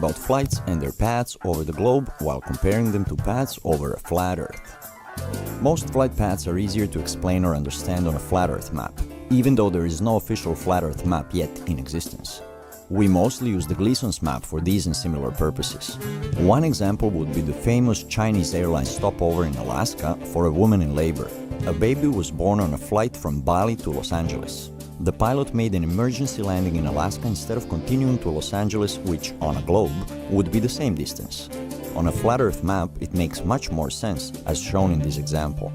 about flights and their paths over the globe while comparing them to paths over a flat Earth. Most flight paths are easier to explain or understand on a flat Earth map, even though there is no official flat Earth map yet in existence. We mostly use the Gleason's map for these and similar purposes. One example would be the famous Chinese airline stopover in Alaska for a woman in labor. A baby was born on a flight from Bali to Los Angeles. The pilot made an emergency landing in Alaska instead of continuing to Los Angeles, which, on a globe, would be the same distance. On a flat Earth map, it makes much more sense, as shown in this example.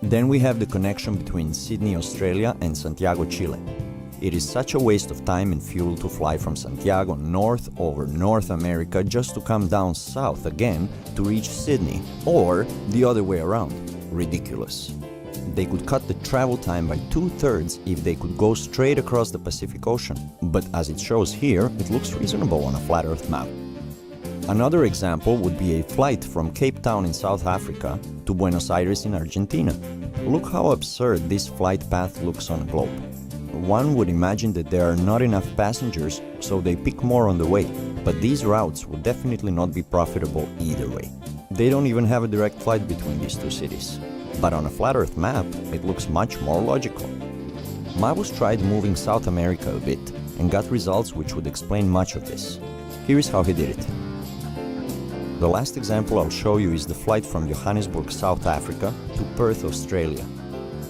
Then we have the connection between Sydney, Australia and Santiago, Chile. It is such a waste of time and fuel to fly from Santiago north over North America just to come down south again to reach Sydney, or the other way around. Ridiculous. They could cut the travel time by 2/3 if they could go straight across the Pacific Ocean, but as it shows here, it looks reasonable on a flat Earth map. Another example would be a flight from Cape Town in South Africa to Buenos Aires in Argentina. Look how absurd this flight path looks on a globe. One would imagine that there are not enough passengers, so they pick more on the way, but these routes would definitely not be profitable either way. They don't even have a direct flight between these two cities. But on a flat Earth map, it looks much more logical. Mavus tried moving South America a bit and got results which would explain much of this. Here is how he did it. The last example I'll show you is the flight from Johannesburg, South Africa to Perth, Australia.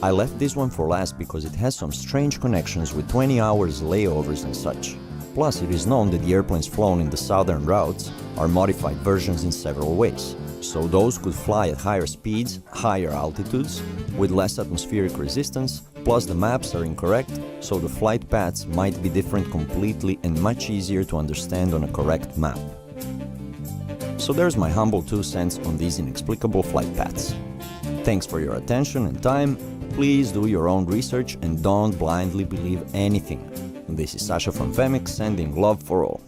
I left this one for last because it has some strange connections with 20 hours layovers and such. Plus, it is known that the airplanes flown in the southern routes are modified versions in several ways. So those could fly at higher speeds, higher altitudes, with less atmospheric resistance, plus the maps are incorrect, so the flight paths might be different completely and much easier to understand on a correct map. So there's my humble 2 cents on these inexplicable flight paths. Thanks for your attention and time. Please do your own research and don't blindly believe anything. This is Sasha from FE-MEX, sending love for all.